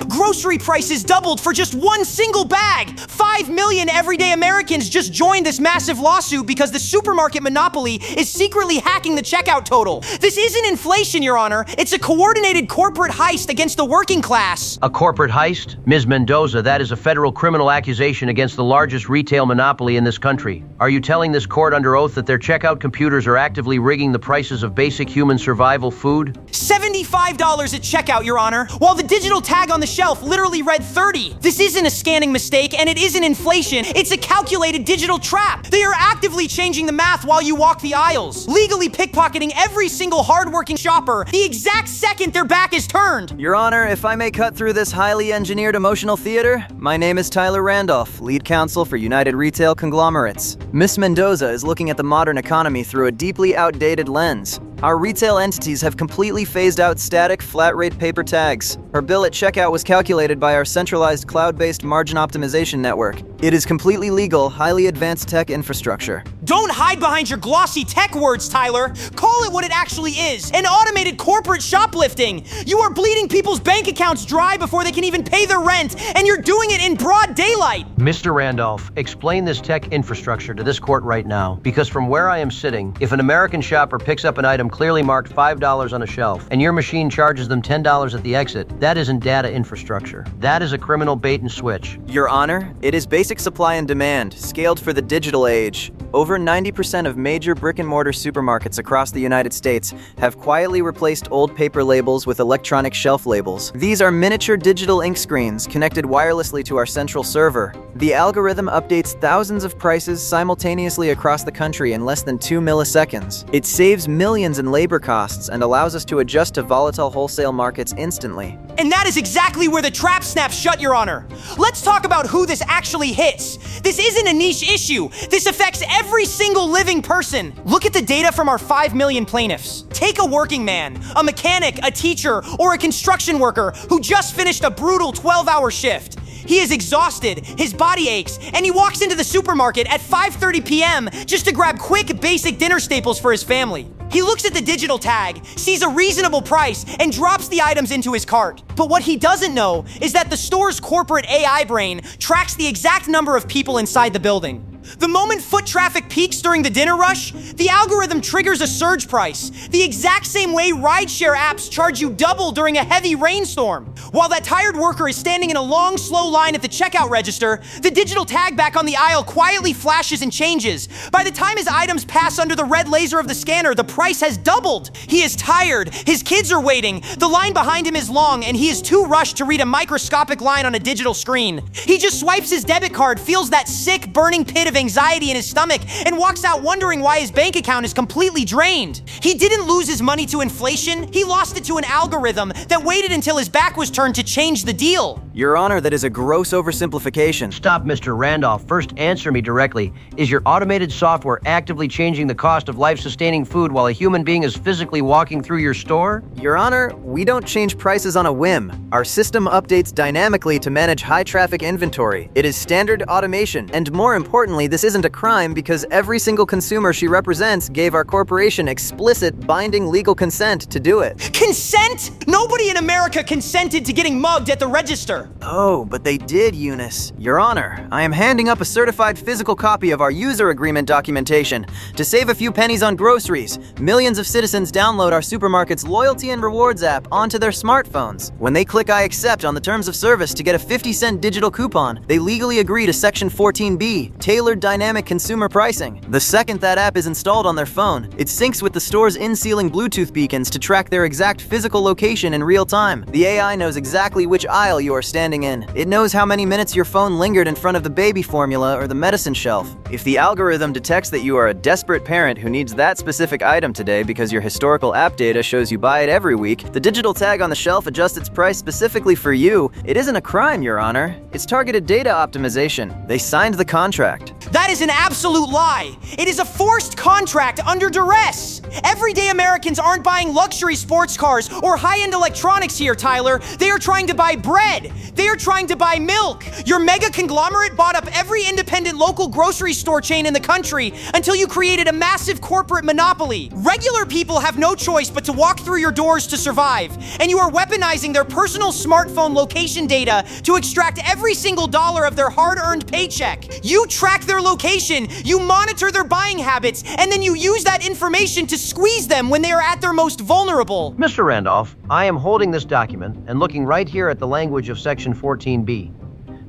Grocery prices doubled for just one single bag. 5 million everyday Americans just joined this massive lawsuit because the supermarket monopoly is secretly hacking the checkout total. This isn't inflation, Your Honor. It's a coordinated corporate heist against the working class. A corporate heist? Ms. Mendoza, that is a federal criminal accusation against the largest retail monopoly in this country. Are you telling this court under oath that their checkout computers are actively rigging the prices of basic human survival food? $75 at checkout, Your Honor, while the digital tag on the shelf literally read 30. This isn't a scanning mistake, and it isn't inflation. It's a calculated digital trap. They are actively changing the math while you walk the aisles, legally pickpocketing every single hardworking shopper the exact second their back is turned. Your Honor, if I may cut through this highly engineered emotional theater, my name is Tyler Randolph, lead counsel for United Retail Conglomerates. Miss Mendoza is looking at the modern economy through a deeply outdated lens. Our retail entities have completely phased out static, flat-rate paper tags. Her bill at checkout was calculated by our centralized cloud-based margin optimization network. It is completely legal, highly advanced tech infrastructure. Don't hide behind your glossy tech words, Tyler. Call it what it actually is, an automated corporate shoplifting. You are bleeding people's bank accounts dry before they can even pay their rent, and you're doing it in broad daylight. Mr. Randolph, explain this tech infrastructure to this court right now, because from where I am sitting, if an American shopper picks up an item clearly marked $5 on a shelf, and your machine charges them $10 at the exit, that isn't data infrastructure. That is a criminal bait and switch. Your Honor, it is basic supply and demand, scaled for the digital age. Over 90% of major brick-and-mortar supermarkets across the United States have quietly replaced old paper labels with electronic shelf labels. These are miniature digital ink screens connected wirelessly to our central server. The algorithm updates thousands of prices simultaneously across the country in less than 2 milliseconds. It saves millions in labor costs and allows us to adjust to volatile wholesale markets instantly. And that is exactly where the trap snaps shut, Your Honor. Let's talk about who this actually hits. This isn't a niche issue. This affects every single living person. Look at the data from our 5 million plaintiffs. Take a working man, a mechanic, a teacher, or a construction worker who just finished a brutal 12-hour shift. He is exhausted, his body aches, and he walks into the supermarket at 5:30 p.m. just to grab quick, basic dinner staples for his family. He looks at the digital tag, sees a reasonable price, and drops the items into his cart. But what he doesn't know is that the store's corporate AI brain tracks the exact number of people inside the building. The moment foot traffic peaks during the dinner rush, the algorithm triggers a surge price, the exact same way rideshare apps charge you double during a heavy rainstorm. While that tired worker is standing in a long, slow line at the checkout register, the digital tag back on the aisle quietly flashes and changes. By the time his items pass under the red laser of the scanner, the price has doubled. He is tired, his kids are waiting, the line behind him is long, and he is too rushed to read a microscopic line on a digital screen. He just swipes his debit card, feels that sick, burning pit of anxiety in his stomach, and walks out wondering why his bank account is completely drained. He didn't lose his money to inflation, he lost it to an algorithm that waited until his back was turned to change the deal. Your Honor, that is a gross oversimplification. Stop, Mr. Randolph. First, answer me directly. Is your automated software actively changing the cost of life-sustaining food while a human being is physically walking through your store? Your Honor, we don't change prices on a whim. Our system updates dynamically to manage high-traffic inventory. It is standard automation, and more importantly, this isn't a crime because every single consumer she represents gave our corporation explicit, binding legal consent to do it. Consent? Nobody in America consented to getting mugged at the register. Oh, but they did, Eunice. Your Honor, I am handing up a certified physical copy of our user agreement documentation. To save a few pennies on groceries, millions of citizens download our supermarket's loyalty and rewards app onto their smartphones. When they click I accept on the terms of service to get a 50-cent digital coupon, they legally agree to Section 14B, tailored dynamic consumer pricing. The second that app is installed on their phone, it syncs with the store's in-ceiling Bluetooth beacons to track their exact physical location in real time. The AI knows exactly which aisle you are standing in. It knows how many minutes your phone lingered in front of the baby formula or the medicine shelf. If the algorithm detects that you are a desperate parent who needs that specific item today because your historical app data shows you buy it every week, the digital tag on the shelf adjusts its price specifically for you. It isn't a crime, Your Honor. It's targeted data optimization. They signed the contract. That is an absolute lie. It is a forced contract under duress. Everyday Americans aren't buying luxury sports cars or high-end electronics here, Tyler. They are trying to buy bread. They are trying to buy milk. Your mega conglomerate bought up every independent local grocery store chain in the country until you created a massive corporate monopoly. Regular people have no choice but to walk through your doors to survive, and you are weaponizing their personal smartphone location data to extract every single dollar of their hard-earned paycheck. You track their location, you monitor their buying habits, and then you use that information to squeeze them when they are at their most vulnerable. Mr. Randolph, I am holding this document and looking right here at the language of Section 14B.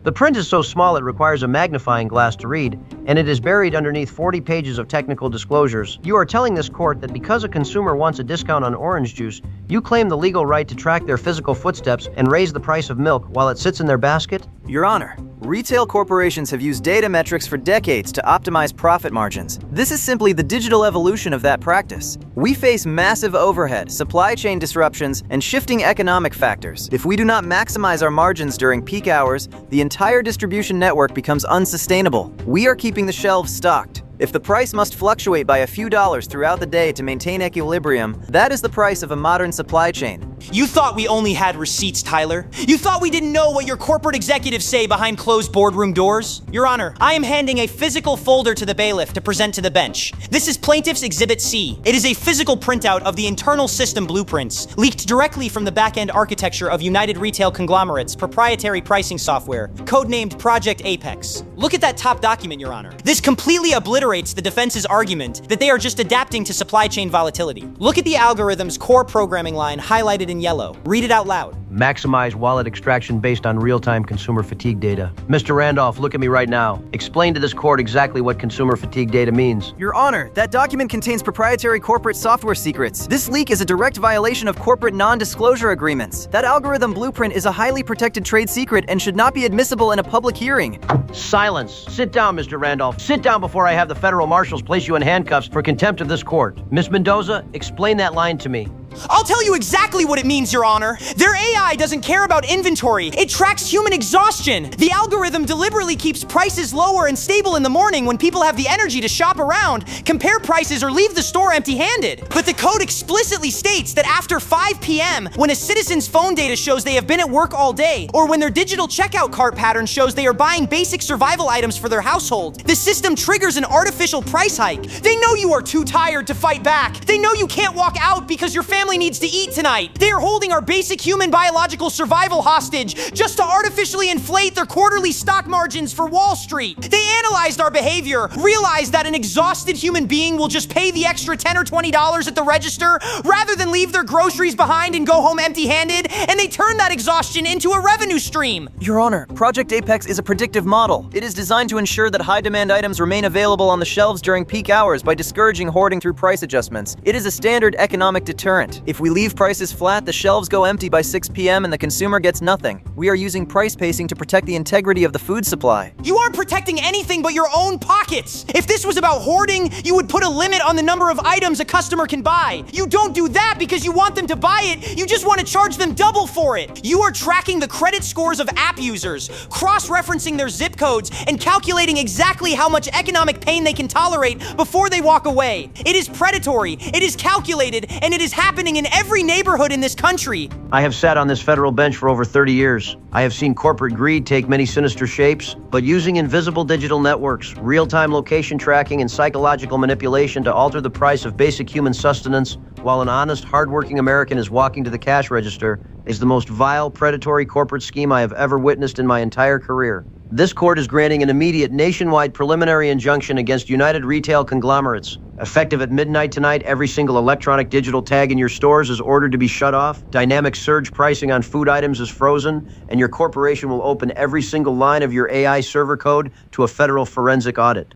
The print is so small it requires a magnifying glass to read, and it is buried underneath 40 pages of technical disclosures. You are telling this court that because a consumer wants a discount on orange juice, you claim the legal right to track their physical footsteps and raise the price of milk while it sits in their basket? Your Honor, retail corporations have used data metrics for decades to optimize profit margins. This is simply the digital evolution of that practice. We face massive overhead, supply chain disruptions, and shifting economic factors. If we do not maximize our margins during peak hours, the entire distribution network becomes unsustainable. We are keeping the shelves stocked. If the price must fluctuate by a few dollars throughout the day to maintain equilibrium, that is the price of a modern supply chain. You thought we only had receipts, Tyler. You thought we didn't know what your corporate executives say behind closed boardroom doors? Your Honor, I am handing a physical folder to the bailiff to present to the bench. This is Plaintiff's Exhibit C. It is a physical printout of the internal system blueprints, leaked directly from the back-end architecture of United Retail Conglomerate's proprietary pricing software, codenamed Project Apex. Look at that top document, Your Honor. This completely obliterates the defense's argument that they are just adapting to supply chain volatility. Look at the algorithm's core programming line highlighted in yellow. Read it out loud. Maximize wallet extraction based on real-time consumer fatigue data. Mr. Randolph, look at me right now. Explain to this court exactly what consumer fatigue data means. Your Honor, that document contains proprietary corporate software secrets. This leak is a direct violation of corporate non-disclosure agreements. That algorithm blueprint is a highly protected trade secret and should not be admissible in a public hearing. Silence. Sit down, Mr. Randolph. Sit down before I have the federal marshals place you in handcuffs for contempt of this court. Ms. Mendoza, explain that line to me. I'll tell you exactly what it means, Your Honor. Their AI doesn't care about inventory. It tracks human exhaustion. The algorithm deliberately keeps prices lower and stable in the morning when people have the energy to shop around, compare prices, or leave the store empty-handed. But the code explicitly states that after 5 p.m., when a citizen's phone data shows they have been at work all day, or when their digital checkout cart pattern shows they are buying basic survival items for their household, the system triggers an artificial price hike. They know you are too tired to fight back. They know you can't walk out because your family needs to eat tonight. They are holding our basic human biological survival hostage just to artificially inflate their quarterly stock margins for Wall Street. They analyzed our behavior, realized that an exhausted human being will just pay the extra $10 or $20 at the register rather than leave their groceries behind and go home empty-handed, and they turned that exhaustion into a revenue stream. Your Honor, Project Apex is a predictive model. It is designed to ensure that high-demand items remain available on the shelves during peak hours by discouraging hoarding through price adjustments. It is a standard economic deterrent. If we leave prices flat, the shelves go empty by 6 p.m. and the consumer gets nothing. We are using price pacing to protect the integrity of the food supply. You aren't protecting anything but your own pockets. If this was about hoarding, you would put a limit on the number of items a customer can buy. You don't do that because you want them to buy it. You just want to charge them double for it. You are tracking the credit scores of app users, cross-referencing their zip codes, and calculating exactly how much economic pain they can tolerate before they walk away. It is predatory, it is calculated, and it is happening in every neighborhood in this country. I have sat on this federal bench for over 30 years. I have seen corporate greed take many sinister shapes, but using invisible digital networks, real-time location tracking, and psychological manipulation to alter the price of basic human sustenance while an honest, hardworking American is walking to the cash register is the most vile, predatory corporate scheme I have ever witnessed in my entire career. This court is granting an immediate nationwide preliminary injunction against United Retail Conglomerates. Effective at midnight tonight, every single electronic digital tag in your stores is ordered to be shut off, dynamic surge pricing on food items is frozen, and your corporation will open every single line of your AI server code to a federal forensic audit.